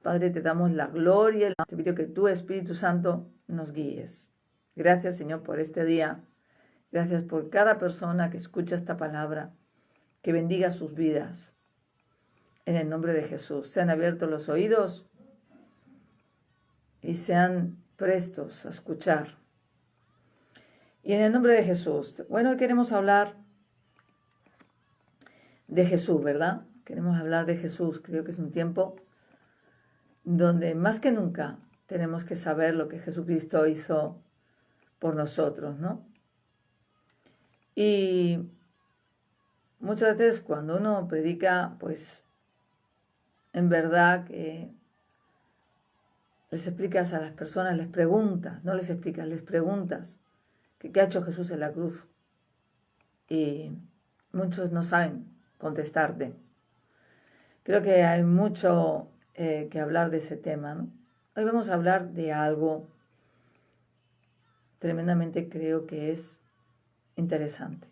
Padre, te damos la gloria, te pido que tú, Espíritu Santo, nos guíes. Gracias, Señor, por este día. Gracias por cada persona que escucha esta palabra, que bendiga sus vidas. En el nombre de Jesús, sean abiertos los oídos y sean prestos a escuchar. Y en el nombre de Jesús, bueno, queremos hablar de Jesús, ¿verdad? Queremos hablar de Jesús. Creo que es un tiempo donde más que nunca tenemos que saber lo que Jesucristo hizo por nosotros, ¿no? Y muchas veces cuando uno predica, pues en verdad que les explicas a las personas, les preguntas, no les explicas, les preguntas que qué ha hecho Jesús en la cruz. Y muchos no saben contestarte. Creo que hay mucho que hablar de ese tema, ¿no? Hoy vamos a hablar de algo tremendamente, creo que es interesante.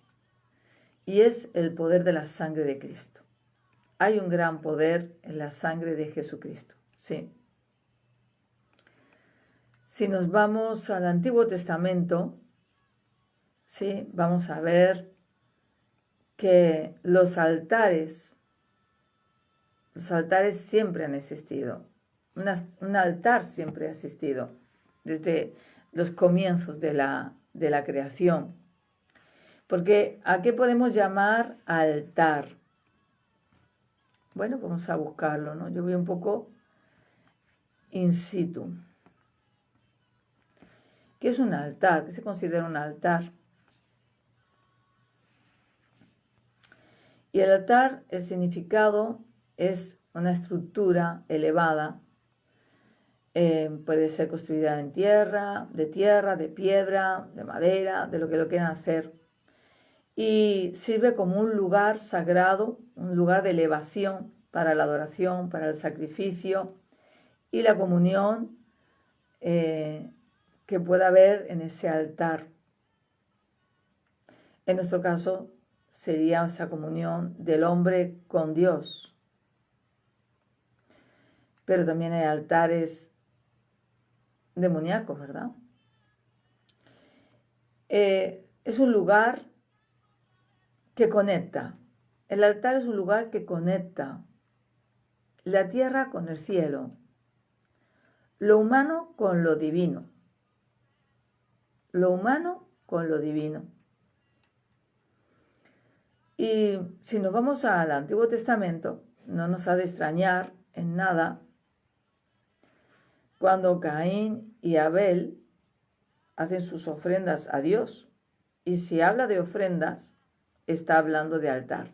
Y es el poder de la sangre de Cristo. Hay un gran poder en la sangre de Jesucristo, sí. Si nos vamos al Antiguo Testamento, sí, vamos a ver que los altares siempre han existido. Un altar siempre ha existido desde los comienzos de la creación. Porque ¿a qué podemos llamar altar? Bueno, vamos a buscarlo, ¿no? Yo voy un poco in situ. ¿Qué es un altar? ¿Qué se considera un altar? Y el altar, el significado es una estructura elevada. Puede ser construida de tierra, de piedra, de madera, de lo que lo quieran hacer. Y sirve como un lugar sagrado, un lugar de elevación para la adoración, para el sacrificio y la comunión que pueda haber en ese altar. En nuestro caso sería esa comunión del hombre con Dios. Pero también hay altares demoníacos, ¿verdad? Es un lugar que conecta. El altar es un lugar que conecta la tierra con el cielo, lo humano con lo divino. Lo humano con lo divino. Y si nos vamos al Antiguo Testamento, no nos ha de extrañar en nada cuando Caín y Abel hacen sus ofrendas a Dios. Y si habla de ofrendas, está hablando de altar.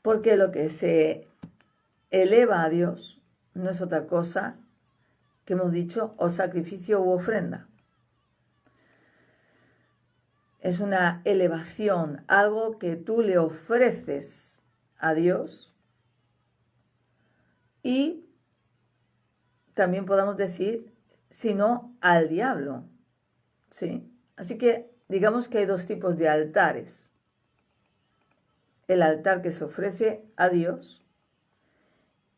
Porque lo que se eleva a Dios no es otra cosa que hemos dicho, o sacrificio u ofrenda. Es una elevación, algo que tú le ofreces a Dios. Y también podemos decir, sino al diablo. ¿Sí? Así que digamos que hay dos tipos de altares. El altar que se ofrece a Dios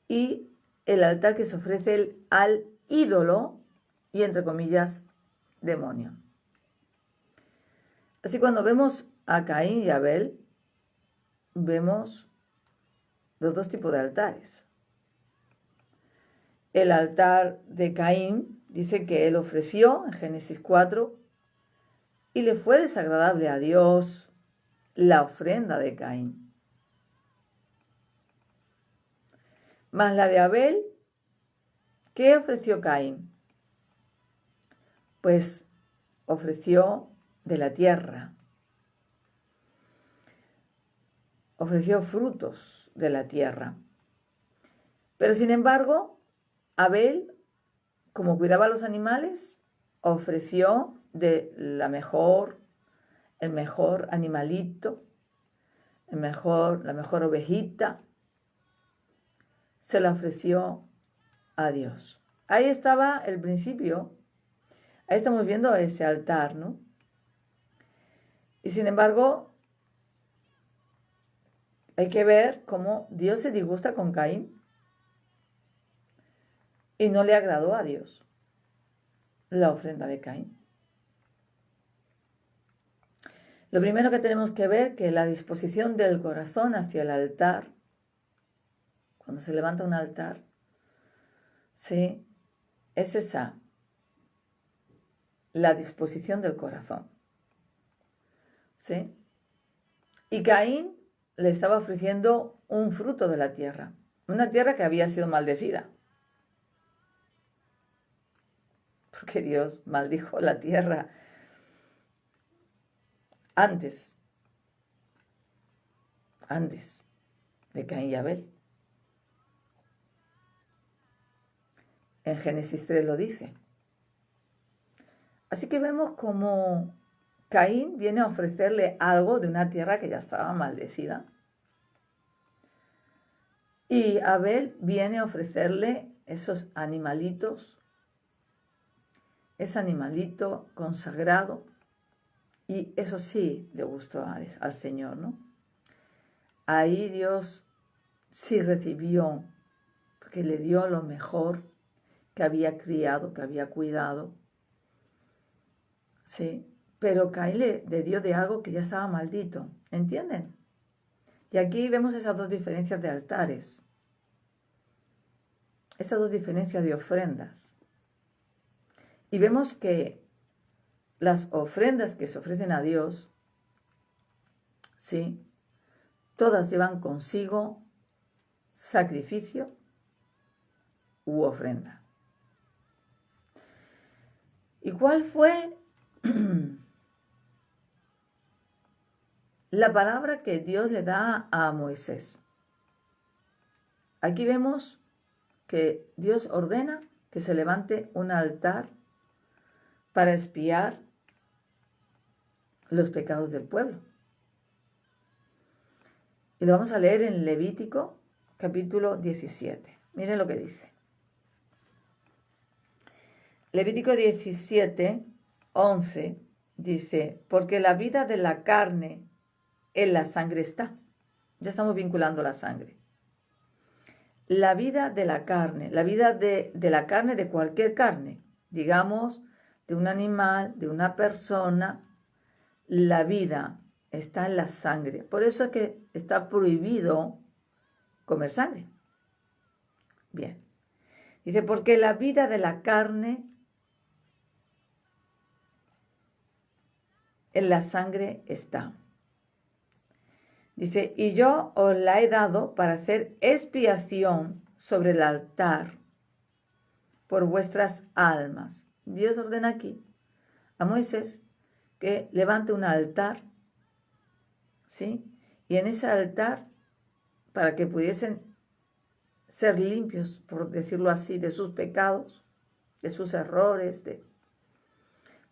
y el altar que se ofrece al ídolo y, entre comillas, demonio. Así cuando vemos a Caín y Abel, vemos los dos tipos de altares. El altar de Caín dice que él ofreció en Génesis 4 y le fue desagradable a Dios la ofrenda de Caín. Más la de Abel, ¿qué ofreció Caín? Pues ofreció de la tierra. Ofreció frutos de la tierra. Pero sin embargo, Abel, como cuidaba a los animales, ofreció de el mejor animalito, la mejor ovejita, se la ofreció a Dios. Ahí estaba el principio. Ahí estamos viendo ese altar, ¿no? Y sin embargo, hay que ver cómo Dios se disgusta con Caín y no le agradó a Dios la ofrenda de Caín. Lo primero que tenemos que ver que la disposición del corazón hacia el altar, cuando se levanta un altar, ¿sí?, es esa, la disposición del corazón, ¿sí? Y Caín le estaba ofreciendo un fruto de la tierra, una tierra que había sido maldecida, porque Dios maldijo la tierra antes de Caín y Abel. En Génesis 3 lo dice. Así que vemos como Caín viene a ofrecerle algo de una tierra que ya estaba maldecida. Y Abel viene a ofrecerle esos animalitos, ese animalito consagrado. Y eso sí le gustó al Señor, ¿no? Ahí Dios sí recibió, porque le dio lo mejor que había criado, que había cuidado. Sí, pero Caín le dio de algo que ya estaba maldito, ¿entienden? Y aquí vemos esas dos diferencias de altares, esas dos diferencias de ofrendas. Y vemos que las ofrendas que se ofrecen a Dios, ¿sí?, todas llevan consigo sacrificio u ofrenda. ¿Y cuál fue la palabra que Dios le da a Moisés? Aquí vemos que Dios ordena que se levante un altar para expiar los pecados del pueblo. Y lo vamos a leer en Levítico, capítulo 17. Miren lo que dice. Levítico 17, 11, dice, porque la vida de la carne en la sangre está. Ya estamos vinculando la sangre. La vida de la carne, la vida de la carne, de cualquier carne, digamos, de un animal, de una persona, la vida está en la sangre. Por eso es que está prohibido comer sangre. Bien. Dice, porque la vida de la carne en la sangre está. Dice, y yo os la he dado para hacer expiación sobre el altar por vuestras almas. Dios ordena aquí a Moisés que levante un altar, ¿sí? Y en ese altar, para que pudiesen ser limpios, por decirlo así, de sus pecados, de sus errores,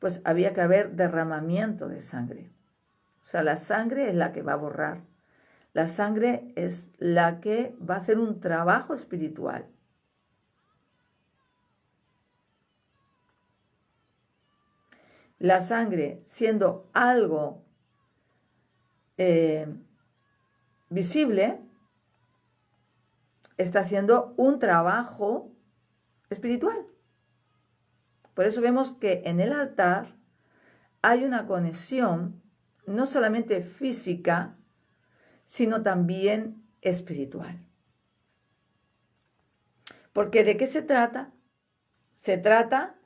pues había que haber derramamiento de sangre. O sea, la sangre es la que va a borrar. La sangre es la que va a hacer un trabajo espiritual. La sangre, siendo algo visible, está haciendo un trabajo espiritual. Por eso vemos que en el altar hay una conexión no solamente física, sino también espiritual. Porque ¿de qué se trata? Se trata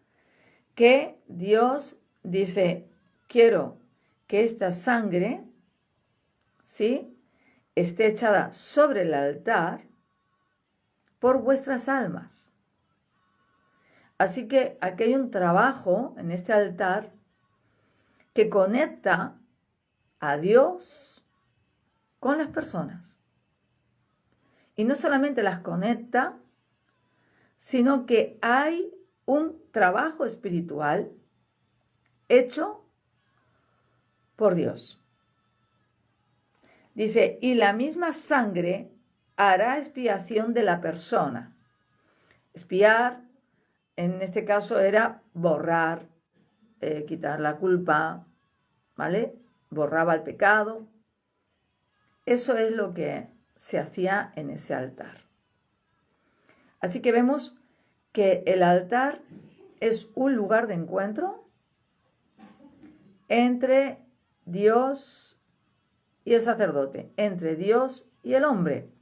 que Dios dice, quiero que esta sangre, ¿sí?, esté echada sobre el altar por vuestras almas. Así que aquí hay un trabajo en este altar que conecta a Dios con las personas. Y no solamente las conecta, sino que hay un trabajo espiritual hecho por Dios. Dice, y la misma sangre hará expiación de la persona. Expiar, en este caso, era borrar, quitar la culpa, ¿vale? Borraba el pecado. eso es lo que se hacía en ese altar. Así que vemos que el altar es un lugar de encuentro entre Dios y el sacerdote, entre Dios y el hombre.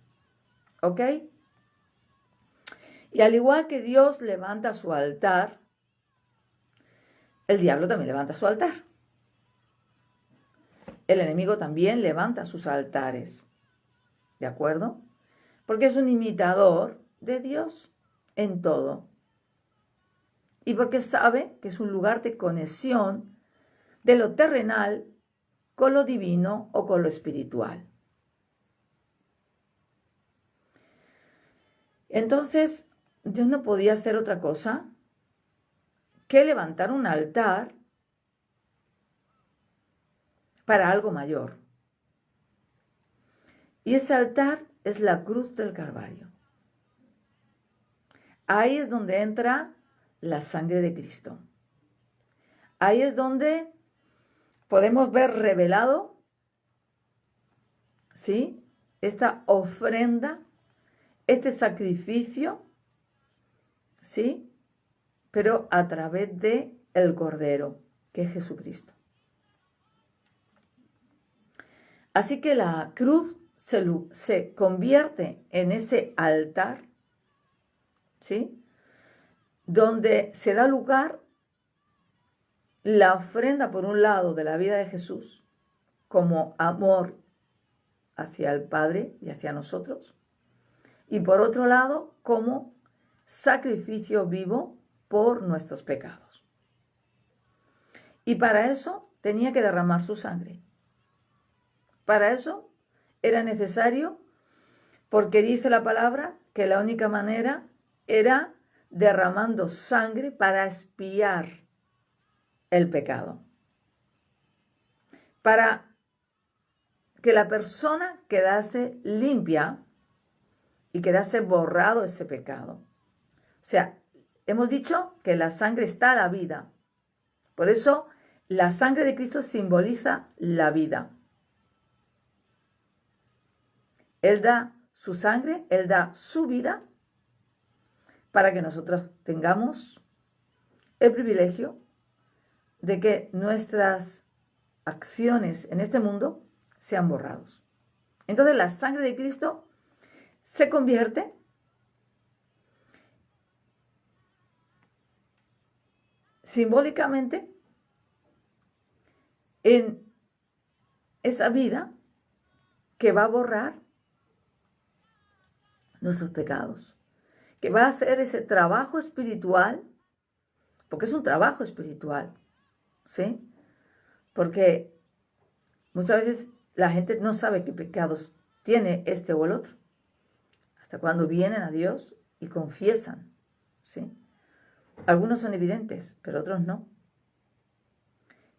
¿Ok? Y al igual que Dios levanta su altar, el diablo también levanta su altar. El enemigo también levanta sus altares. ¿De acuerdo? Porque es un imitador de Dios en todo. Y porque sabe que es un lugar de conexión de lo terrenal con lo divino o con lo espiritual. Entonces, Dios no podía hacer otra cosa que levantar un altar para algo mayor. Y ese altar es la cruz del Calvario. Ahí es donde entra la sangre de Cristo. Ahí es donde podemos ver revelado, ¿sí?, esta ofrenda, este sacrificio, ¿sí?, pero a través de el Cordero, que es Jesucristo. Así que la cruz se convierte en ese altar, ¿sí?, donde se da lugar la ofrenda, por un lado, de la vida de Jesús, como amor hacia el Padre y hacia nosotros, y por otro lado, como sacrificio vivo por nuestros pecados. Y para eso tenía que derramar su sangre. Para eso era necesario, porque dice la palabra que la única manera era derramando sangre para expiar el pecado, para que la persona quedase limpia y quedase borrado ese pecado. O sea, hemos dicho que la sangre está a la vida. Por eso la sangre de Cristo simboliza la vida. Él da su sangre, Él da su vida para que nosotros tengamos el privilegio de que nuestras acciones en este mundo sean borrados. Entonces la sangre de Cristo se convierte simbólicamente en esa vida que va a borrar nuestros pecados, que va a hacer ese trabajo espiritual, porque es un trabajo espiritual, ¿sí? Porque muchas veces la gente no sabe qué pecados tiene este o el otro, hasta cuando vienen a Dios y confiesan, ¿sí? Algunos son evidentes, pero otros no.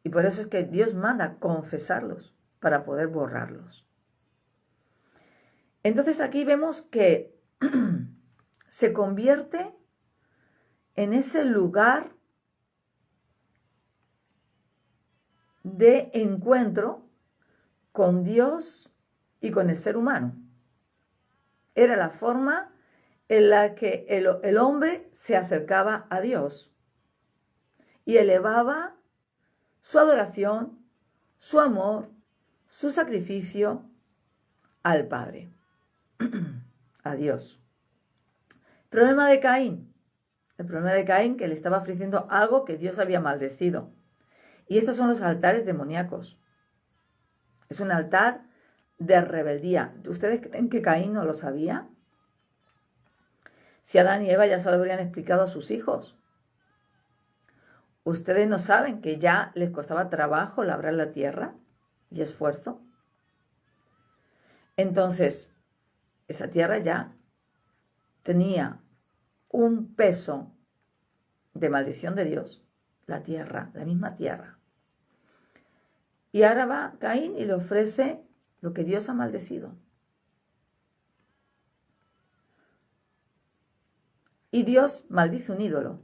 Y por eso es que Dios manda confesarlos para poder borrarlos. Entonces aquí vemos que se convierte en ese lugar de encuentro con Dios y con el ser humano. Era la forma en la que el hombre se acercaba a Dios y elevaba su adoración, su amor, su sacrificio al Padre, a Dios. El problema de Caín, que le estaba ofreciendo algo que Dios había maldecido. Y estos son los altares demoníacos. Es un altar de rebeldía. ¿Ustedes creen que Caín no lo sabía? Si Adán y Eva ya se lo habrían explicado a sus hijos. ¿Ustedes no saben que ya les costaba trabajo labrar la tierra y esfuerzo? Entonces, esa tierra ya tenía un peso de maldición de Dios, la tierra, la misma tierra. Y ahora va Caín y le ofrece lo que Dios ha maldecido. Y Dios maldice un ídolo.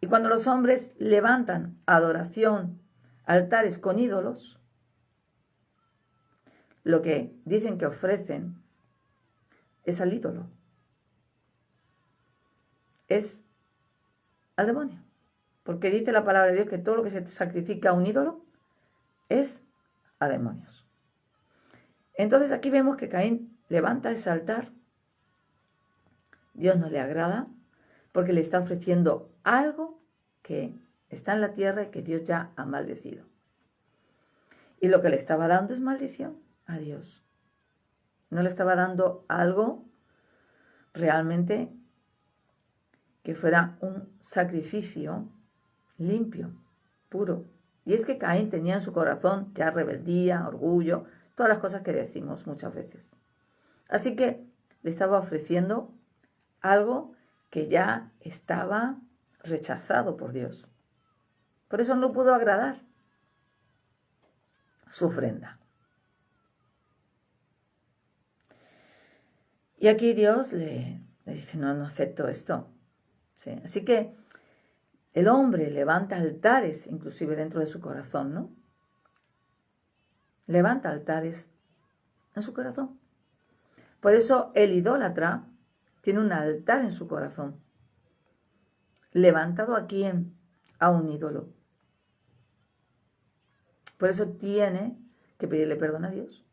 Y cuando los hombres levantan adoración, altares con ídolos, lo que dicen que ofrecen es al ídolo, es al demonio. Porque dice la palabra de Dios que todo lo que se sacrifica a un ídolo es a demonios. Entonces aquí vemos que Caín levanta ese altar. Dios no le agrada porque le está ofreciendo algo que está en la tierra y que Dios ya ha maldecido. Y lo que le estaba dando es maldición a Dios. No le estaba dando algo realmente que fuera un sacrificio limpio, puro. Y es que Caín tenía en su corazón ya rebeldía, orgullo, todas las cosas que decimos muchas veces. Así que le estaba ofreciendo algo que ya estaba rechazado por Dios. Por eso no pudo agradar su ofrenda. Y aquí Dios le dice, no acepto esto. ¿Sí? Así que el hombre levanta altares, inclusive dentro de su corazón, ¿no? Levanta altares en su corazón. Por eso el idólatra tiene un altar en su corazón. ¿Levantado a quién? A un ídolo. Por eso tiene que pedirle perdón a Dios.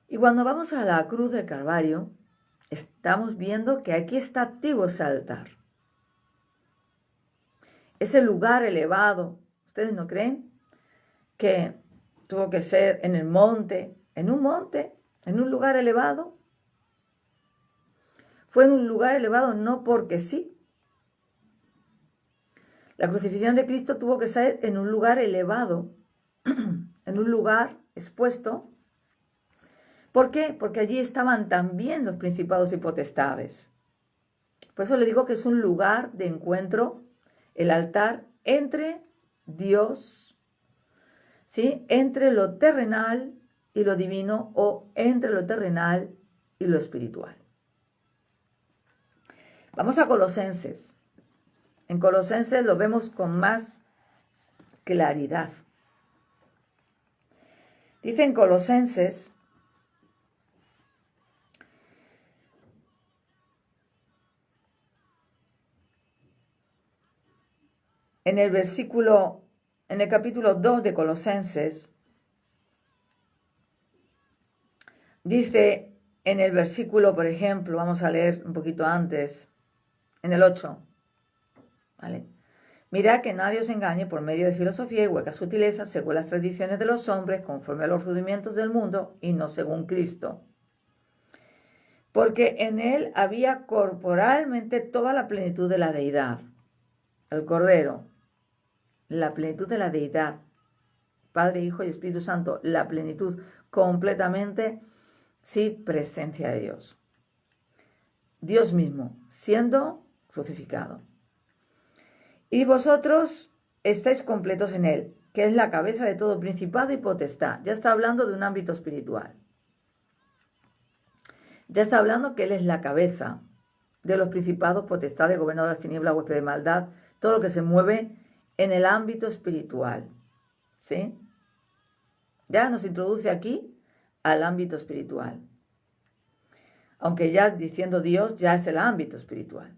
Y cuando vamos a la cruz del Calvario, estamos viendo que aquí está activo ese altar. Ese lugar elevado, ¿ustedes no creen que tuvo que ser en el monte, en un lugar elevado? Fue en un lugar elevado no porque sí. La crucifixión de Cristo tuvo que ser en un lugar elevado, en un lugar expuesto. ¿Por qué? Porque allí estaban también los principados y potestades. Por eso le digo que es un lugar de encuentro, el altar entre Dios, ¿sí? Entre lo terrenal y lo divino, o entre lo terrenal y lo espiritual. Vamos a Colosenses. En Colosenses lo vemos con más claridad. Dice en Colosenses, en el capítulo 2 de Colosenses, dice en el versículo, por ejemplo, vamos a leer un poquito antes, en el 8, ¿vale? Mirad que nadie os engañe por medio de filosofía y huecas sutilezas, según las tradiciones de los hombres, conforme a los rudimientos del mundo, y no según Cristo. Porque en él había corporalmente toda la plenitud de la deidad. El Cordero, la plenitud de la deidad. Padre, Hijo y Espíritu Santo, la plenitud completamente, sí, presencia de Dios. Dios mismo, siendo crucificado. Y vosotros estáis completos en él, que es la cabeza de todo principado y potestad. Ya está hablando de un ámbito espiritual. Ya está hablando que él es la cabeza de los principados, potestades, gobernador de las tinieblas, huésped de maldad, todo lo que se mueve en el ámbito espiritual. ¿Sí? Ya nos introduce aquí al ámbito espiritual. Aunque ya diciendo Dios, ya es el ámbito espiritual.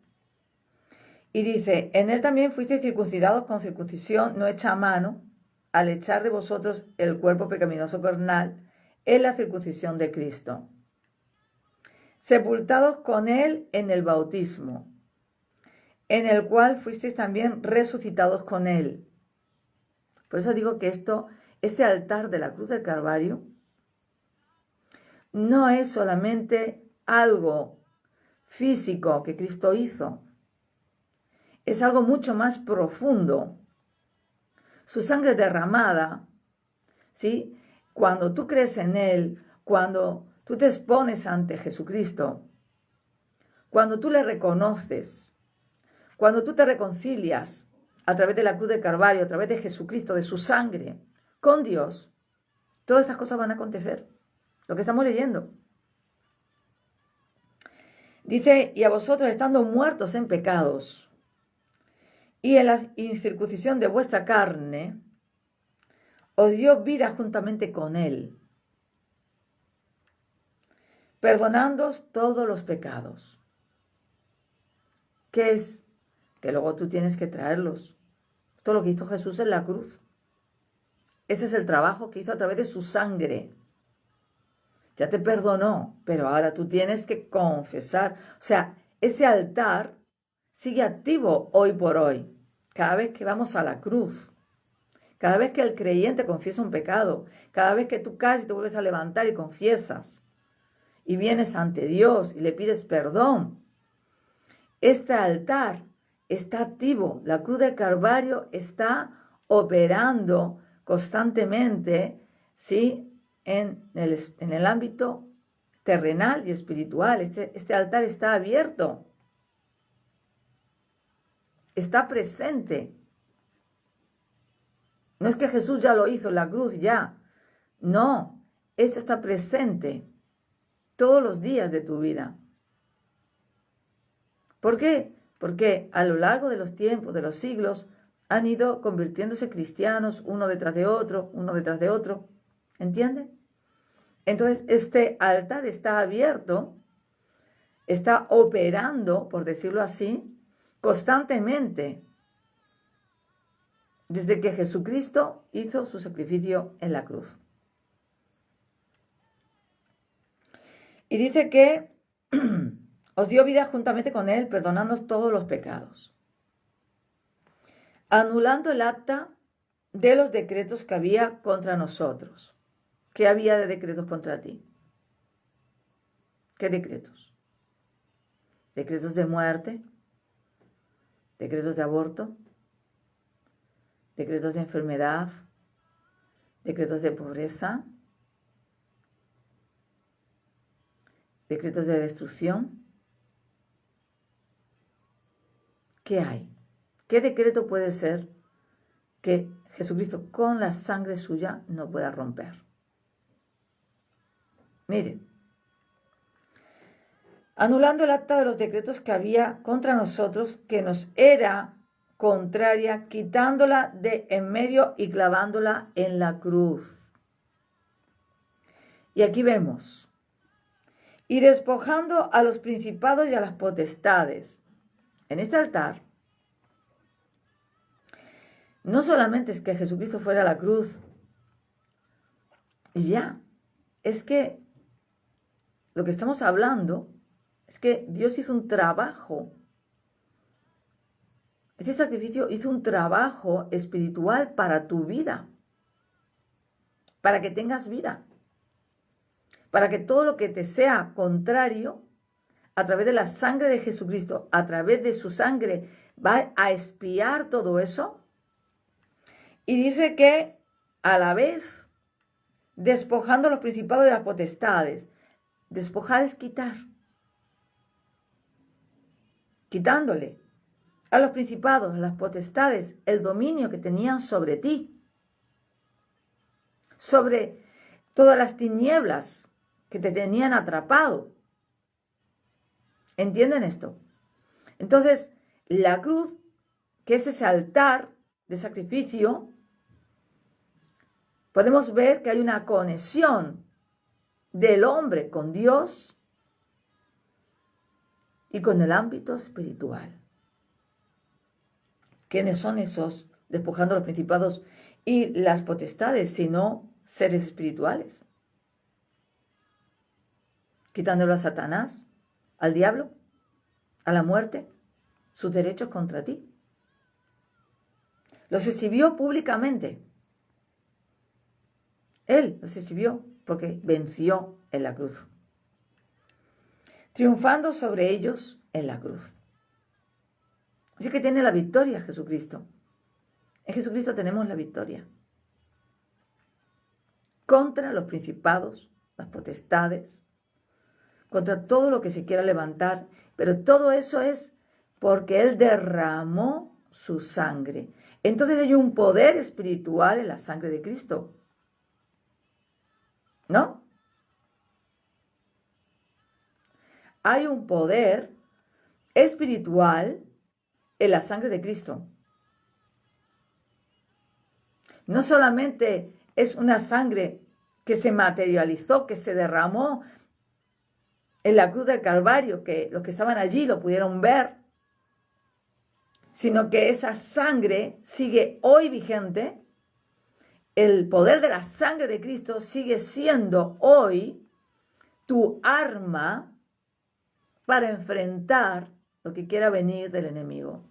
Y dice, en él también fuisteis circuncidados con circuncisión no hecha a mano, al echar de vosotros el cuerpo pecaminoso carnal en la circuncisión de Cristo. Sepultados con él en el bautismo, en el cual fuisteis también resucitados con él. Por eso digo que este altar de la cruz del Calvario no es solamente algo físico que Cristo hizo, es algo mucho más profundo. Su sangre derramada, ¿sí? Cuando tú crees en él, cuando tú te expones ante Jesucristo, cuando tú le reconoces, cuando tú te reconcilias a través de la cruz del Calvario, a través de Jesucristo, de su sangre, con Dios, todas estas cosas van a acontecer. Lo que estamos leyendo. Dice, y a vosotros estando muertos en pecados y en la incircuncisión de vuestra carne, os dio vida juntamente con Él, perdonándoos todos los pecados. ¿Qué es? Que luego tú tienes que traerlos. Esto es lo que hizo Jesús en la cruz. Ese es el trabajo que hizo a través de su sangre. Ya te perdonó, pero ahora tú tienes que confesar. O sea, ese altar sigue activo hoy por hoy. Cada vez que vamos a la cruz, cada vez que el creyente confiesa un pecado, cada vez que tú caes y te vuelves a levantar y confiesas, y vienes ante Dios y le pides perdón, este altar está activo. La cruz del Calvario está operando constantemente, ¿sí?, en el ámbito terrenal y espiritual. Este altar está abierto, está presente. No es que Jesús ya lo hizo en la cruz, ya. No, esto está presente todos los días de tu vida. ¿Por qué? Porque a lo largo de los tiempos, de los siglos, han ido convirtiéndose cristianos uno detrás de otro, uno detrás de otro. ¿Entienden? Entonces, este altar está abierto, está operando, por decirlo así, constantemente, desde que Jesucristo hizo su sacrificio en la cruz. Y dice que os dio vida juntamente con Él, perdonándonos todos los pecados, anulando el acta de los decretos que había contra nosotros. ¿Qué había de decretos contra ti? ¿Qué decretos? Decretos de muerte, decretos de aborto, decretos de enfermedad, decretos de pobreza, decretos de destrucción. ¿Qué hay? ¿Qué decreto puede ser que Jesucristo con la sangre suya no pueda romper? Miren, anulando el acta de los decretos que había contra nosotros, que nos era contraria, quitándola de en medio y clavándola en la cruz. Y aquí vemos, y despojando a los principados y a las potestades. En este altar, no solamente es que Jesucristo fuera a la cruz y ya, es que lo que estamos hablando es que Dios hizo un trabajo. Este sacrificio hizo un trabajo espiritual para tu vida, para que tengas vida, para que todo lo que te sea contrario, a través de la sangre de Jesucristo, a través de su sangre, va a expiar todo eso. Y dice que a la vez, despojando a los principados de las potestades. Despojar es quitar. Quitándole a los principados, a las potestades, el dominio que tenían sobre ti. Sobre todas las tinieblas que te tenían atrapado. ¿Entienden esto? Entonces, la cruz, que es ese altar de sacrificio, podemos ver que hay una conexión del hombre con Dios y con el ámbito espiritual. ¿Quiénes son esos despojando a los principados y las potestades, sino seres espirituales? Quitándolo a Satanás, al diablo, a la muerte, sus derechos contra ti. Los exhibió públicamente. Él los exhibió porque venció en la cruz, triunfando sobre ellos en la cruz. Así que tiene la victoria Jesucristo. En Jesucristo tenemos la victoria contra los principados, las potestades, contra todo lo que se quiera levantar, pero todo eso es porque Él derramó su sangre. Entonces hay un poder espiritual en la sangre de Cristo, ¿no? Hay un poder espiritual en la sangre de Cristo. No solamente es una sangre que se materializó, que se derramó en la cruz del Calvario, que los que estaban allí lo pudieron ver, sino que esa sangre sigue hoy vigente. El poder de la sangre de Cristo sigue siendo hoy tu arma para enfrentar lo que quiera venir del enemigo.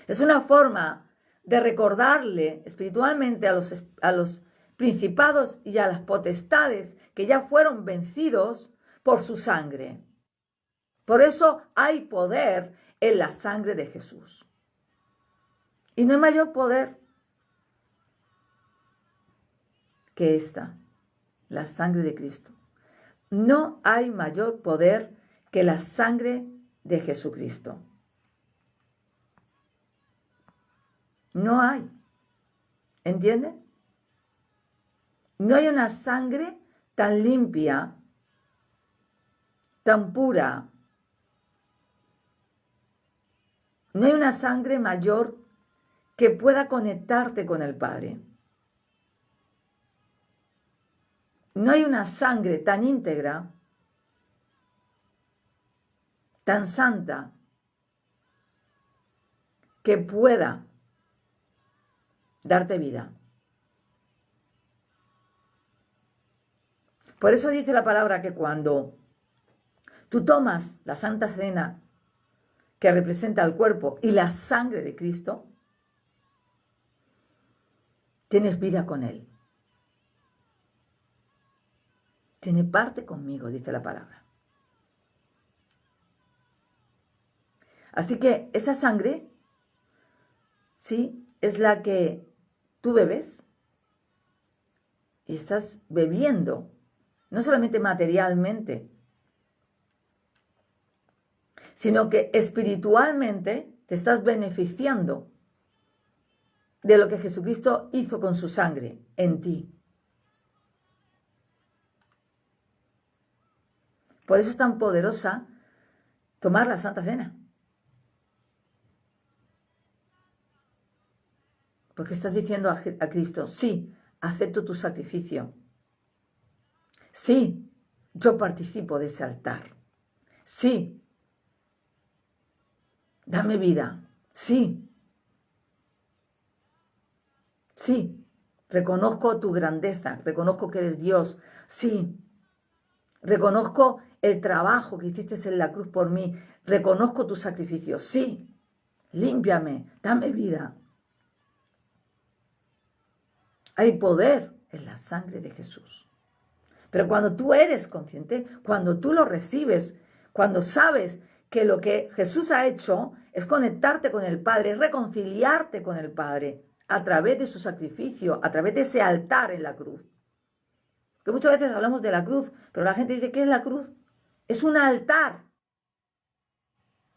Es una forma de recordarle espiritualmente a los principados y a las potestades que ya fueron vencidos por su sangre. Por eso hay poder en la sangre de Jesús. Y no hay mayor poder que esta, la sangre de Cristo. No hay mayor poder que la sangre de Jesucristo. No hay. ¿Entiende? No hay una sangre tan limpia, tan pura. No hay una sangre mayor que pueda conectarte con el Padre. No hay una sangre tan íntegra, tan santa, que pueda darte vida. Por eso dice la palabra que cuando tú tomas la Santa Cena, que representa el cuerpo y la sangre de Cristo, tienes vida con Él. Tiene parte conmigo, dice la palabra. Así que esa sangre, sí, es la que tú bebes y estás bebiendo, no solamente materialmente, sino que espiritualmente te estás beneficiando de lo que Jesucristo hizo con su sangre en ti. Por eso es tan poderosa tomar la Santa Cena. Porque estás diciendo a Cristo, sí, acepto tu sacrificio. Sí, yo participo de ese altar. Sí, dame vida. Sí, sí, reconozco tu grandeza, reconozco que eres Dios. Sí, reconozco el trabajo que hiciste en la cruz por mí. Reconozco tu sacrificio. Sí, límpiame, dame vida. Hay poder en la sangre de Jesús. Pero cuando tú eres consciente, cuando tú lo recibes, cuando sabes que lo que Jesús ha hecho es conectarte con el Padre, reconciliarte con el Padre a través de su sacrificio, a través de ese altar en la cruz. Que muchas veces hablamos de la cruz, pero la gente dice, ¿qué es la cruz? Es un altar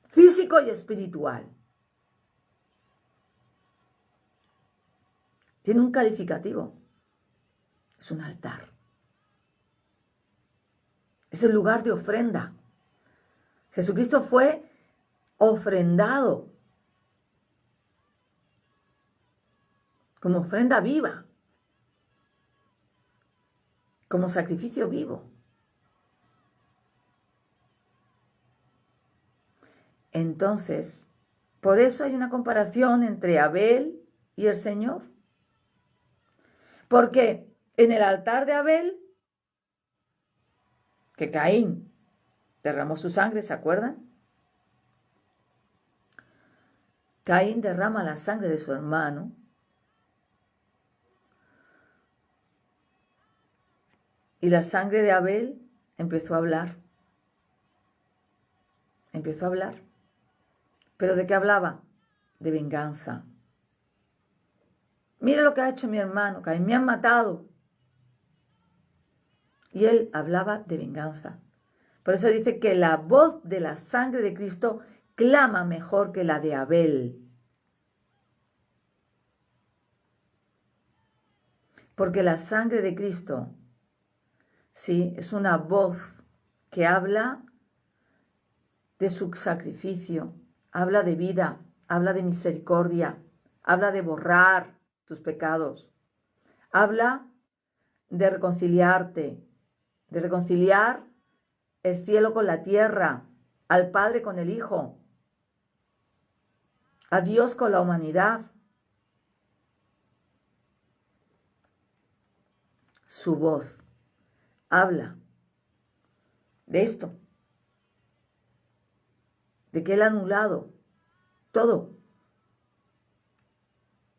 físico y espiritual. Tiene un calificativo. Es un altar. Es el lugar de ofrenda. Jesucristo fue ofrendado como ofrenda viva, como sacrificio vivo. Entonces, por eso hay una comparación entre Abel y el Señor. Porque en el altar de Abel, que Caín derramó su sangre, ¿se acuerdan? Caín derrama la sangre de su hermano. Y la sangre de Abel empezó a hablar. Empezó a hablar. ¿Pero de qué hablaba? De venganza. Mira lo que ha hecho mi hermano, Caín, me han matado. Y él hablaba de venganza. Por eso dice que la voz de la sangre de Cristo clama mejor que la de Abel. Porque la sangre de Cristo, sí, es una voz que habla de su sacrificio, habla de vida, habla de misericordia, habla de borrar tus pecados, Habla de reconciliarte, de reconciliar el cielo con la tierra, al Padre con el Hijo, a Dios con la humanidad. Su voz habla de esto, de que Él ha anulado todo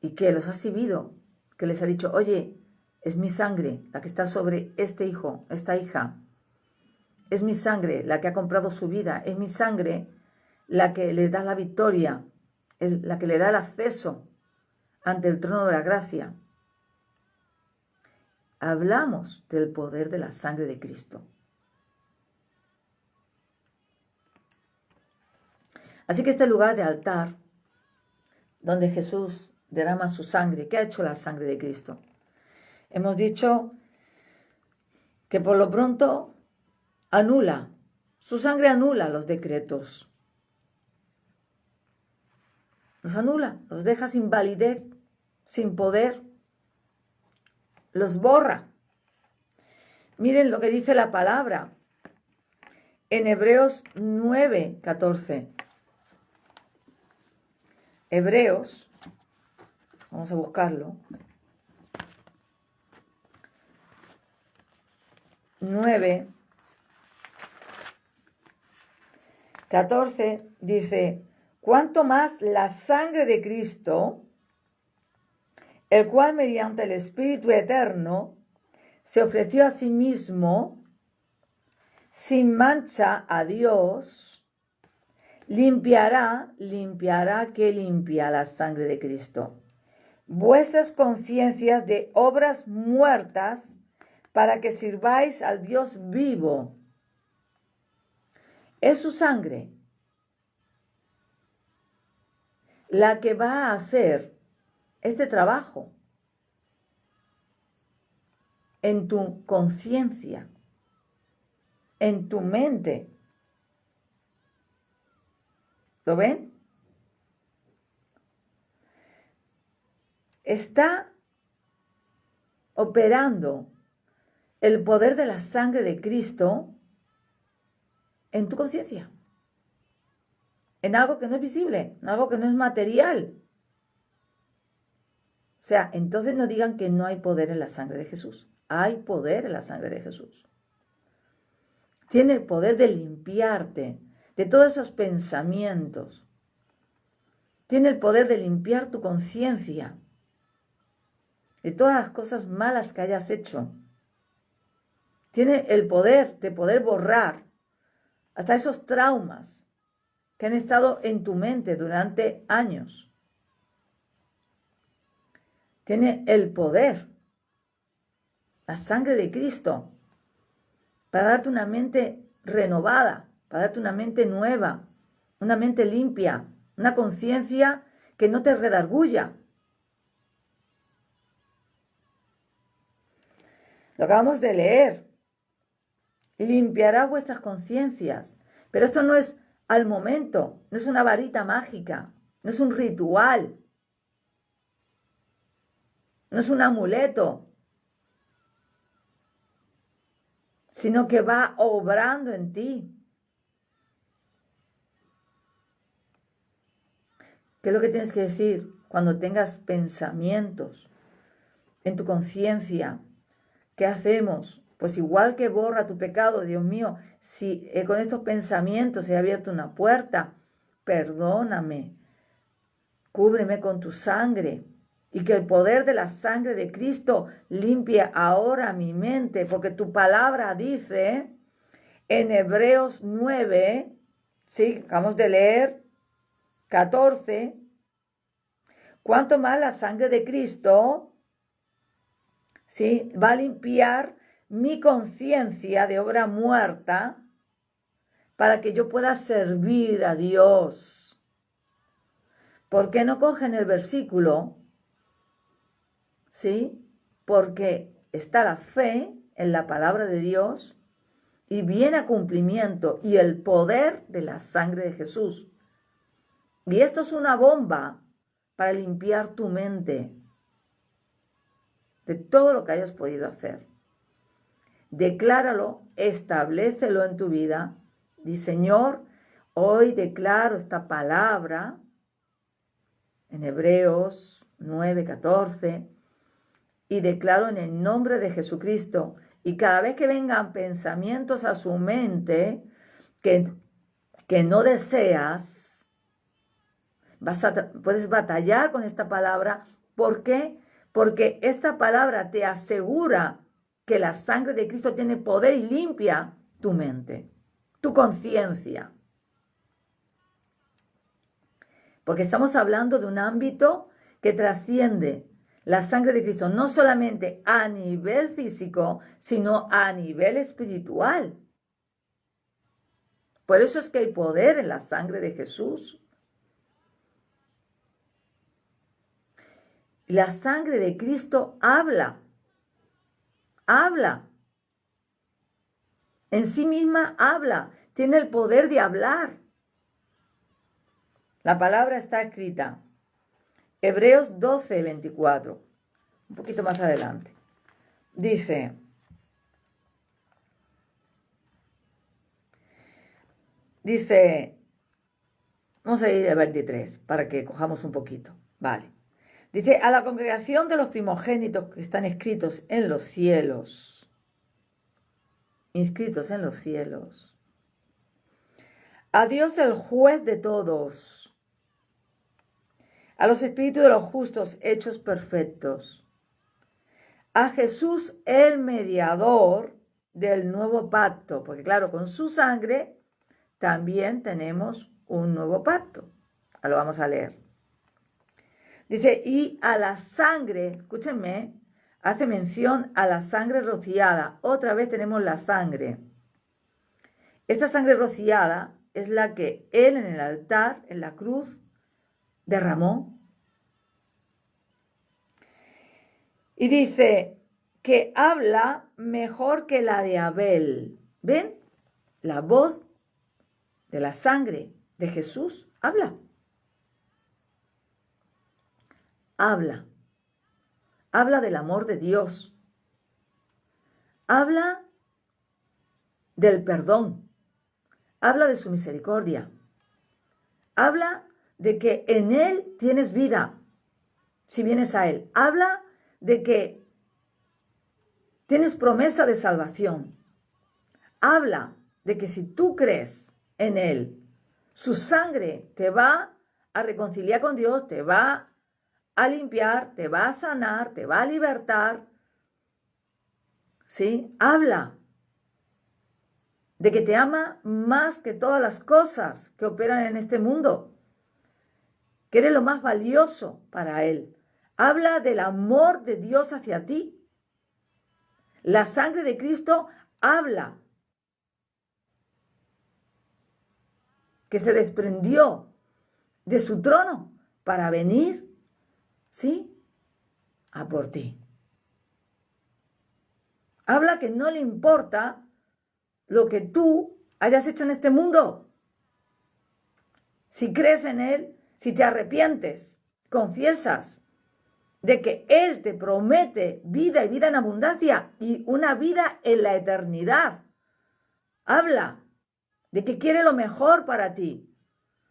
y que los ha exhibido, que les ha dicho, oye, es mi sangre la que está sobre este hijo, esta hija. Es mi sangre la que ha comprado su vida, es mi sangre la que le da la victoria, la que le da el acceso ante el trono de la gracia. Hablamos del poder de la sangre de Cristo. Así que este lugar de altar, donde Jesús derrama su sangre, ¿qué ha hecho la sangre de Cristo? Hemos dicho que por lo pronto su sangre anula los decretos. Los anula, los deja sin validez, sin poder, los borra. Miren lo que dice la palabra en Hebreos 9:14. Hebreos, vamos a buscarlo, 9:14 dice, cuanto más la sangre de Cristo, el cual mediante el Espíritu Eterno se ofreció a sí mismo sin mancha a Dios, limpiará la sangre de Cristo, vuestras conciencias de obras muertas, para que sirváis al Dios vivo. Es su sangre la que va a hacer este trabajo en tu conciencia, en tu mente. ¿Lo ven? Está operando el poder de la sangre de Cristo en tu conciencia, en algo que no es visible, en algo que no es material. O sea, entonces no digan que no hay poder en la sangre de Jesús. Hay poder en la sangre de Jesús. Tiene el poder de limpiarte de todos esos pensamientos. Tiene el poder de limpiar tu conciencia de todas las cosas malas que hayas hecho. Tiene el poder de poder borrar hasta esos traumas que han estado en tu mente durante años. Tiene el poder, la sangre de Cristo, para darte una mente renovada, para darte una mente nueva, una mente limpia, una conciencia que no te redarguya. Lo acabamos de leer. Limpiará vuestras conciencias. Pero esto no es al momento, no es una varita mágica, no es un ritual, no es un amuleto, sino que va obrando en ti. ¿Qué es lo que tienes que decir cuando tengas pensamientos en tu conciencia? ¿Qué hacemos? Pues igual que borra tu pecado, Dios mío, si con estos pensamientos he abierto una puerta, perdóname, cúbreme con tu sangre y que el poder de la sangre de Cristo limpie ahora mi mente, porque tu palabra dice en Hebreos 9, sí, acabamos de leer, 14, cuanto más la sangre de Cristo, sí, va a limpiar mi conciencia de obra muerta para que yo pueda servir a Dios. ¿Por qué no cogen el versículo? ¿Sí? Porque está la fe en la palabra de Dios y viene a cumplimiento y el poder de la sangre de Jesús. Y esto es una bomba para limpiar tu mente. de todo lo que hayas podido hacer. Decláralo, establécelo en tu vida. Di, Señor, hoy declaro esta palabra en Hebreos 9:14 y declaro en el nombre de Jesucristo. Y cada vez que vengan pensamientos a su mente que no deseas, puedes batallar con esta palabra. ¿Por qué? Porque esta palabra te asegura que la sangre de Cristo tiene poder y limpia tu mente, tu conciencia. Porque estamos hablando de un ámbito que trasciende la sangre de Cristo, no solamente a nivel físico, sino a nivel espiritual. Por eso es que hay poder en la sangre de Jesús. La sangre de Cristo habla. Habla. En sí misma habla. Tiene el poder de hablar. La palabra está escrita. Hebreos 12:24. Un poquito más adelante. Dice: vamos a ir al 23 para que cojamos un poquito. Vale. Dice: a la congregación de los primogénitos que están escritos en los cielos, inscritos en los cielos, a Dios el juez de todos, a los espíritus de los justos hechos perfectos, a Jesús el mediador del nuevo pacto, porque claro, con su sangre también tenemos un nuevo pacto. Lo vamos a leer. Dice: y a la sangre, escúchenme, hace mención a la sangre rociada. Otra vez tenemos la sangre. Esta sangre rociada es la que Él en el altar, en la cruz, derramó. Y dice que habla mejor que la de Abel. ¿Ven? La voz de la sangre de Jesús habla. Habla. Habla del amor de Dios. Habla del perdón. Habla de su misericordia. Habla de que en Él tienes vida, si vienes a Él. Habla de que tienes promesa de salvación. Habla de que si tú crees en Él, su sangre te va a reconciliar con Dios, te va a limpiar, te va a sanar, te va a libertar. ¿Sí? Habla de que te ama más que todas las cosas que operan en este mundo, que eres lo más valioso para Él. Habla del amor de Dios hacia ti. La sangre de Cristo habla que se desprendió de su trono para venir, ¿sí?, a por ti. Habla que no le importa lo que tú hayas hecho en este mundo. Si crees en Él, si te arrepientes, confiesas de que Él te promete vida y vida en abundancia y una vida en la eternidad. Habla de que quiere lo mejor para ti,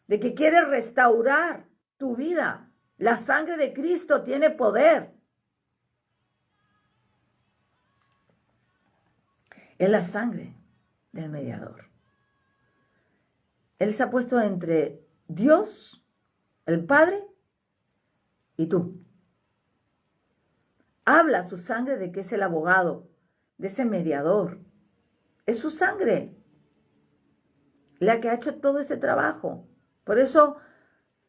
de que quiere restaurar tu vida. La sangre de Cristo tiene poder. Es la sangre del mediador. Él se ha puesto entre Dios, el Padre, y tú. Habla su sangre de que es el abogado, de ese mediador. Es su sangre la que ha hecho todo este trabajo. Por eso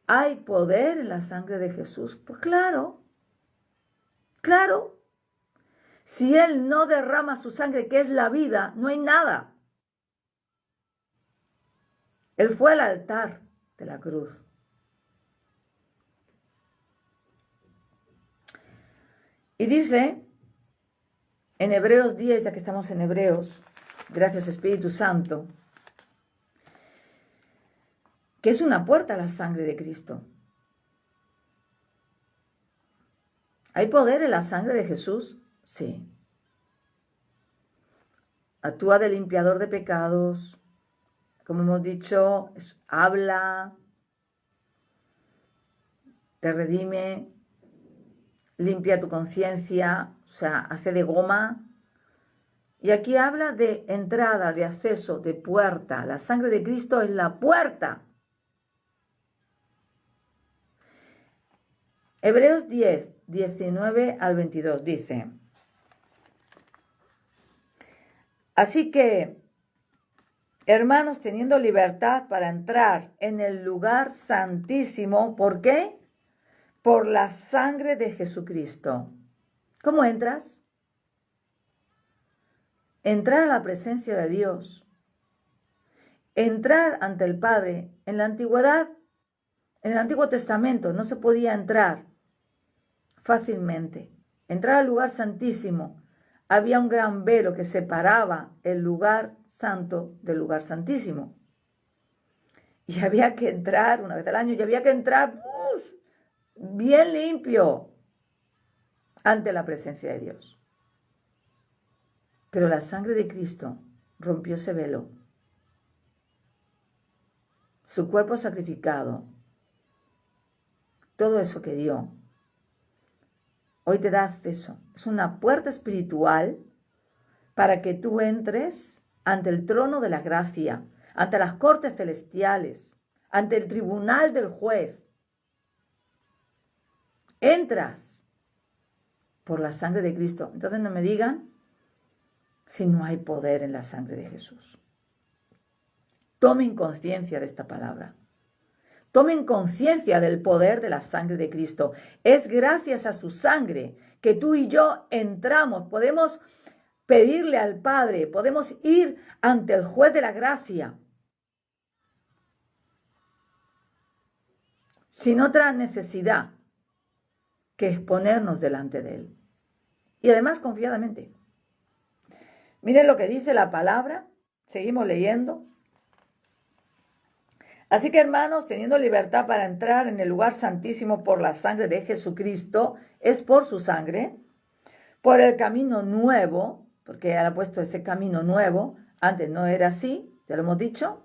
hay poder en la sangre de Jesús. Pues claro, claro. Si Él no derrama su sangre, que es la vida, no hay nada. Él fue al altar de la cruz. Y dice en Hebreos 10, ya que estamos en Hebreos, gracias Espíritu Santo, que es una puerta a la sangre de Cristo. ¿Hay poder en la sangre de Jesús? Sí. Actúa de limpiador de pecados, como hemos dicho, habla, te redime, limpia tu conciencia, o sea, hace de goma. Y aquí habla de entrada, de acceso, de puerta. La sangre de Cristo es la puerta. Hebreos 10, 19 al 22 dice: así que, hermanos, teniendo libertad para entrar en el lugar santísimo, ¿por qué? Por la sangre de Jesucristo. ¿Cómo entras? Entrar a la presencia de Dios. Entrar ante el Padre. En la antigüedad, en el Antiguo Testamento, no se podía entrar fácilmente. Entrar al lugar santísimo. Había un gran velo que separaba el lugar santo del lugar santísimo. Y había que entrar una vez al año, y había que entrar bien limpio ante la presencia de Dios. Pero la sangre de Cristo rompió ese velo. Su cuerpo sacrificado, todo eso que dio, hoy te da acceso. Es una puerta espiritual para que tú entres ante el trono de la gracia, ante las cortes celestiales, ante el tribunal del juez. Entras por la sangre de Cristo. Entonces no me digan si no hay poder en la sangre de Jesús. Tomen conciencia de esta palabra. Tomen conciencia del poder de la sangre de Cristo. Es gracias a su sangre que tú y yo entramos. Podemos pedirle al Padre, podemos ir ante el juez de la gracia sin otra necesidad que exponernos delante de Él. Y además confiadamente. Miren lo que dice la palabra. Seguimos leyendo. Así que, hermanos, teniendo libertad para entrar en el lugar santísimo por la sangre de Jesucristo, es por su sangre, por el camino nuevo, porque él ha puesto ese camino nuevo, antes no era así, ya lo hemos dicho,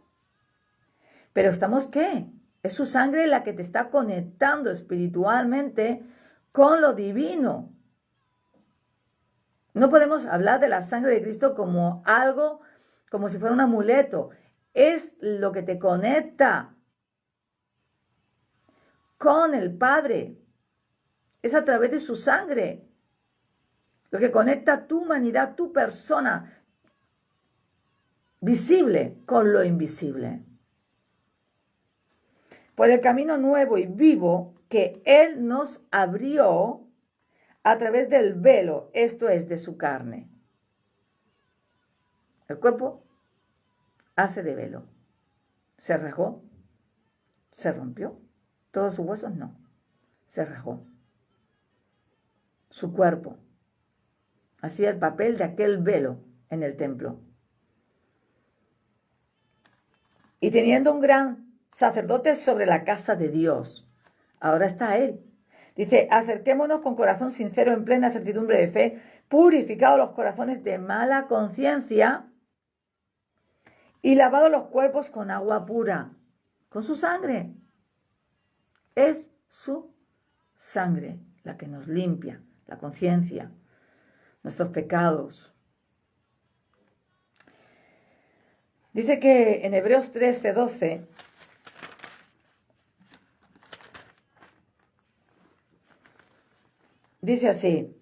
pero estamos, ¿qué? Es su sangre la que te está conectando espiritualmente con lo divino. No podemos hablar de la sangre de Cristo como algo, como si fuera un amuleto. Es lo que te conecta con el Padre. Es a través de su sangre. Lo que conecta tu humanidad, tu persona visible con lo invisible. Por el camino nuevo y vivo que Él nos abrió a través del velo, esto es, de su carne. El cuerpo hace de velo. Se rajó, se rompió. Todos sus huesos no, se rajó. Su cuerpo hacía el papel de aquel velo en el templo. Y teniendo un gran sacerdote sobre la casa de Dios, ahora está Él. Dice, acerquémonos con corazón sincero en plena certidumbre de fe, purificados los corazones de mala conciencia y lavados los cuerpos con agua pura, con su sangre. Es su sangre la que nos limpia la conciencia, nuestros pecados. Dice que en Hebreos 13, 12, dice así,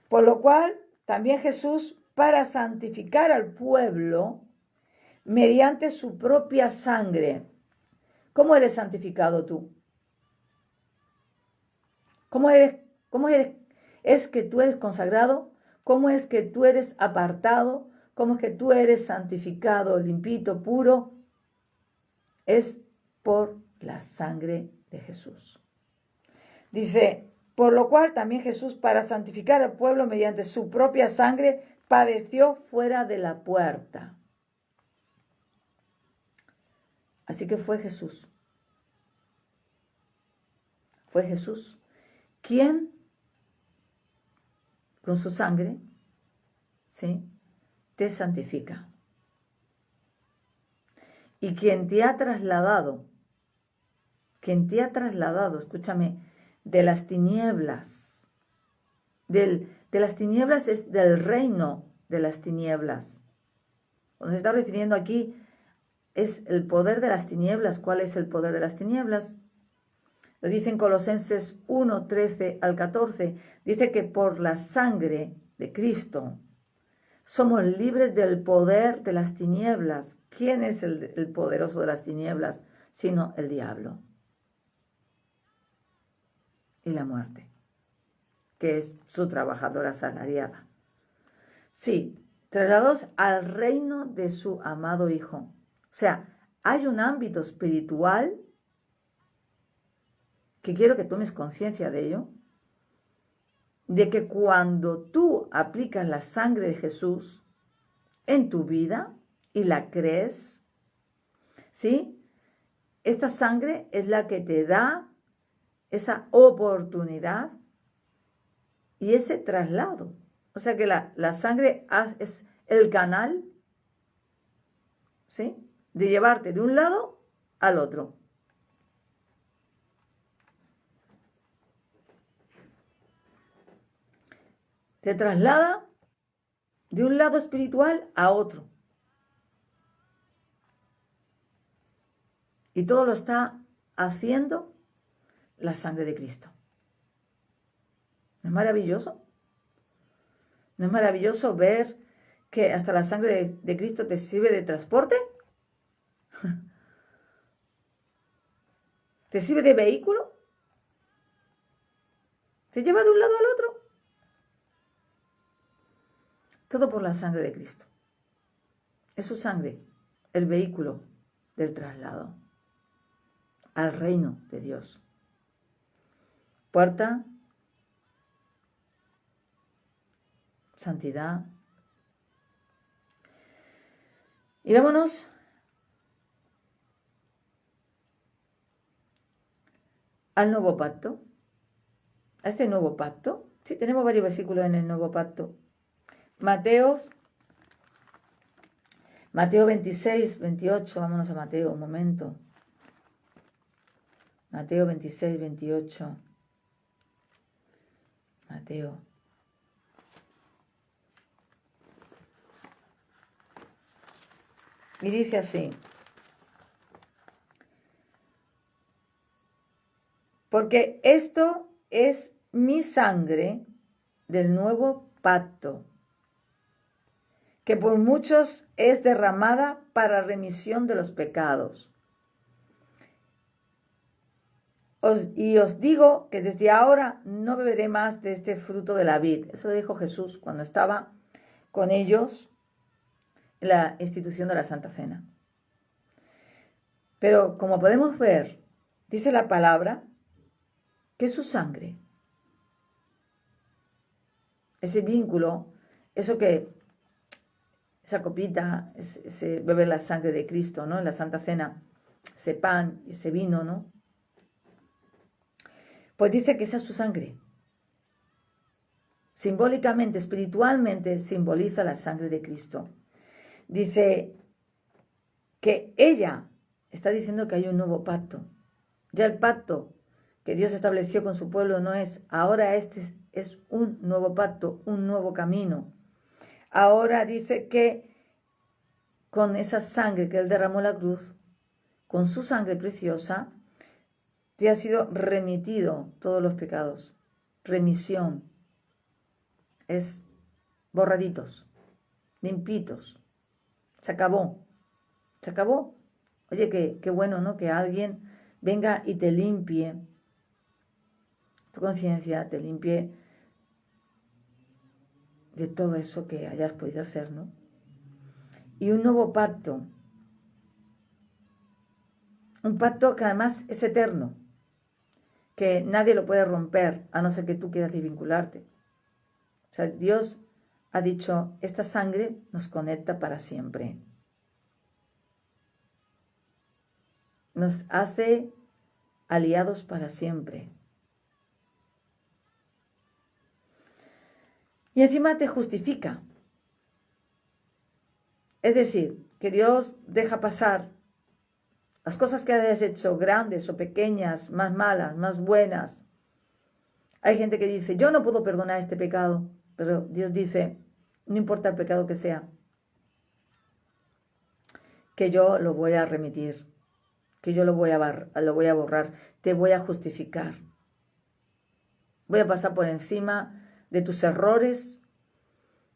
por lo cual también Jesús, para santificar al pueblo, mediante su propia sangre. ¿Cómo eres santificado tú? ¿Cómo eres? ¿Es que tú eres consagrado? ¿Cómo es que tú eres apartado? ¿Cómo es que tú eres santificado, limpito, puro? Es por la sangre de Jesús. Dice, por lo cual también Jesús, para santificar al pueblo mediante su propia sangre, padeció fuera de la puerta. Así que fue Jesús. Fue Jesús quien con su sangre, ¿sí?, te santifica. Y quien te ha trasladado, escúchame, de las tinieblas, de las tinieblas es del reino de las tinieblas. Cuando se está refiriendo aquí es el poder de las tinieblas. ¿Cuál es el poder de las tinieblas? Lo dice en Colosenses 1, 13 al 14. Dice que por la sangre de Cristo somos libres del poder de las tinieblas. ¿Quién es el poderoso de las tinieblas? Sino el diablo. Y la muerte, que es su trabajadora asalariada. Sí, trasladados al reino de su amado Hijo. O sea, hay un ámbito espiritual que quiero que tomes conciencia de ello, de que cuando tú aplicas la sangre de Jesús en tu vida y la crees, ¿sí?, esta sangre es la que te da esa oportunidad y ese traslado. O sea que la sangre es el canal, ¿sí?, de llevarte de un lado al otro. Te traslada de un lado espiritual a otro. Y todo lo está haciendo la sangre de Cristo. ¿No es maravilloso? ¿No es maravilloso ver que hasta la sangre de Cristo te sirve de transporte? ¿Te sirve de vehículo? ¿Te lleva de un lado al otro? Todo por la sangre de Cristo. Es su sangre, el vehículo del traslado al reino de Dios. Puerta, santidad. Y vámonos al nuevo pacto. A este nuevo pacto. Sí, tenemos varios versículos en el nuevo pacto. Mateo 26, 28. Vámonos a Mateo, un momento. Mateo 26, 28. Mateo. Y dice así: porque esto es mi sangre del nuevo pacto, que por muchos es derramada para remisión de los pecados. Os digo que desde ahora no beberé más de este fruto de la vid. Eso lo dijo Jesús cuando estaba con ellos en la institución de la Santa Cena. Pero como podemos ver, dice la palabra que su sangre, ese vínculo, esa copita, ese beber la sangre de Cristo, ¿no?, en la Santa Cena, ese pan y ese vino, ¿no?, pues dice que esa es su sangre. Simbólicamente, espiritualmente, simboliza la sangre de Cristo. Dice que ella está diciendo que hay un nuevo pacto. Ya el pacto que Dios estableció con su pueblo no es, ahora este es un nuevo pacto, un nuevo camino. Ahora dice que con esa sangre que Él derramó en la cruz, con su sangre preciosa, te ha sido remitido todos los pecados. Remisión. Es borraditos, limpitos. Se acabó. Se acabó. Oye, qué bueno, ¿no?, que alguien venga y te limpie tu conciencia, te limpie de todo eso que hayas podido hacer, ¿no? Y un nuevo pacto. Un pacto que además es eterno, que nadie lo puede romper, a no ser que tú quieras desvincularte. O sea, Dios ha dicho, esta sangre nos conecta para siempre. Nos hace aliados para siempre. Y encima te justifica. Es decir, que Dios deja pasar las cosas que hayas hecho, grandes o pequeñas, más malas, más buenas. Hay gente que dice, yo no puedo perdonar este pecado, pero Dios dice, no importa el pecado que sea, que yo lo voy a remitir, que yo lo voy a borrar, te voy a justificar. Voy a pasar por encima de tus errores,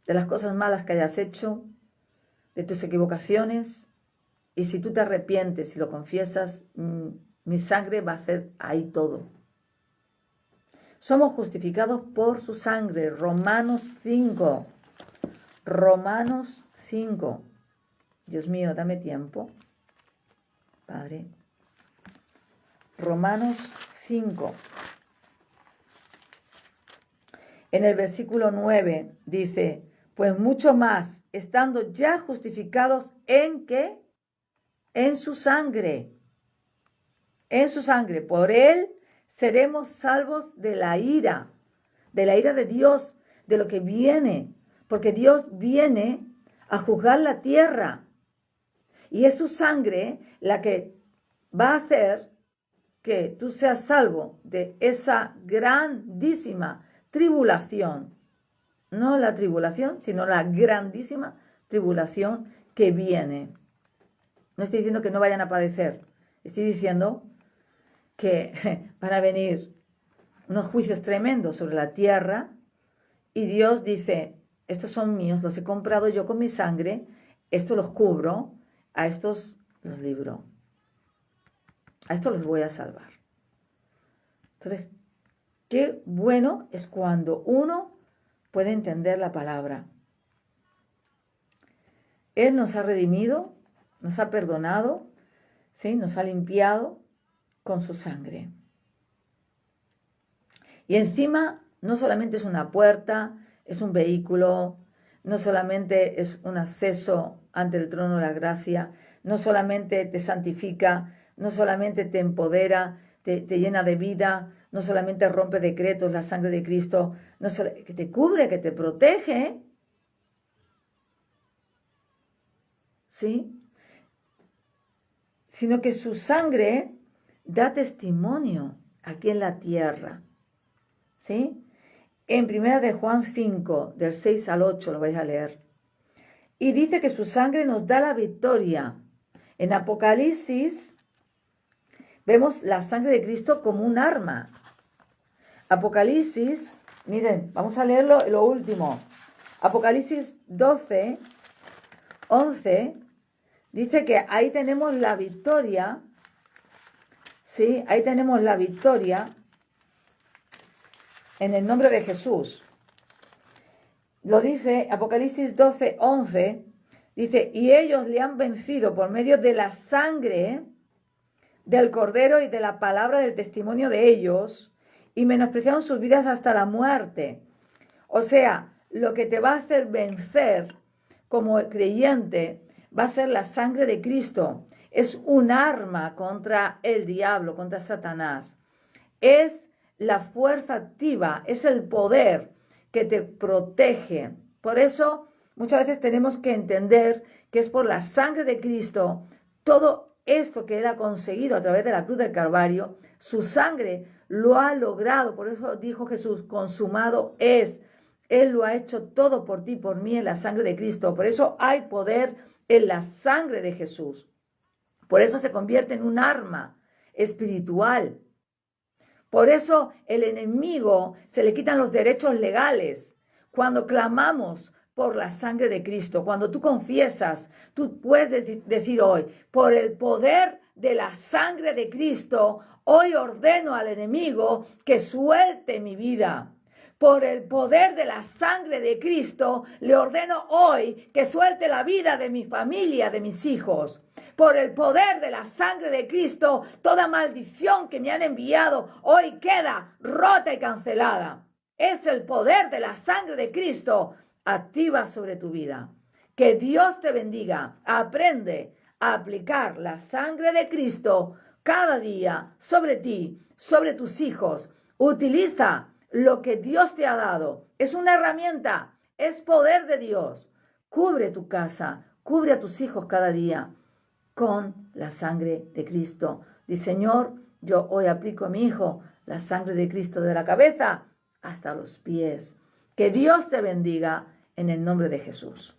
de las cosas malas que hayas hecho, de tus equivocaciones, y si tú te arrepientes y lo confiesas, mi sangre va a hacer ahí todo. Somos justificados por su sangre. Romanos 5. Romanos 5. Dios mío, dame tiempo. Padre. Romanos 5. En el versículo 9 dice, pues mucho más, estando ya justificados en ¿qué? En su sangre. En su sangre. Por él seremos salvos de la ira de Dios, de lo que viene, porque Dios viene a juzgar la tierra. Y es su sangre la que va a hacer que tú seas salvo de esa grandísima tribulación. No la tribulación, sino la grandísima tribulación que viene. No estoy diciendo que no vayan a padecer. Estoy diciendo que van a venir unos juicios tremendos sobre la tierra y Dios dice, estos son míos, los he comprado yo con mi sangre, estos los cubro, a estos los libro. A estos los voy a salvar. Entonces, qué bueno es cuando uno puede entender la palabra. Él nos ha redimido, nos ha perdonado, ¿sí? Nos ha limpiado con su sangre. Y encima no solamente es una puerta, es un vehículo, no solamente es un acceso ante el trono de la gracia, no solamente te santifica, no solamente te empodera, te llena de vida, no solamente rompe decretos, la sangre de Cristo, que te cubre, que te protege, ¿sí? Sino que su sangre da testimonio aquí en la tierra, ¿sí? En 1 de Juan 5, del 6 al 8, lo vais a leer. Y dice que su sangre nos da la victoria. En Apocalipsis vemos la sangre de Cristo como un arma. Apocalipsis, miren, vamos a leerlo lo último. Apocalipsis 12, 11, dice que ahí tenemos la victoria. Sí, ahí tenemos la victoria en el nombre de Jesús. Lo dice Apocalipsis 12, 11, dice, y ellos le han vencido por medio de la sangre del Cordero y de la palabra del testimonio de ellos, y menospreciaron sus vidas hasta la muerte. O sea, lo que te va a hacer vencer como creyente va a ser la sangre de Cristo. Es un arma contra el diablo, contra Satanás. Es la fuerza activa, es el poder que te protege. Por eso muchas veces tenemos que entender que es por la sangre de Cristo, todo esto que Él ha conseguido a través de la cruz del Calvario, su sangre lo ha logrado. Por eso dijo Jesús, consumado es. Él lo ha hecho todo por ti, por mí, en la sangre de Cristo. Por eso hay poder en la sangre de Jesús. Por eso se convierte en un arma espiritual. Por eso el enemigo se le quitan los derechos legales. Cuando clamamos por la sangre de Cristo, cuando tú confiesas, tú puedes decir hoy, por el poder de la sangre de Cristo, hoy ordeno al enemigo que suelte mi vida. Por el poder de la sangre de Cristo, le ordeno hoy que suelte la vida de mi familia, de mis hijos. Por el poder de la sangre de Cristo, toda maldición que me han enviado hoy queda rota y cancelada. Es el poder de la sangre de Cristo activa sobre tu vida. Que Dios te bendiga. Aprende a aplicar la sangre de Cristo cada día sobre ti, sobre tus hijos. Utiliza lo que Dios te ha dado es una herramienta, es poder de Dios. Cubre tu casa, cubre a tus hijos cada día con la sangre de Cristo. Dice, Señor, yo hoy aplico a mi hijo la sangre de Cristo de la cabeza hasta los pies. Que Dios te bendiga en el nombre de Jesús.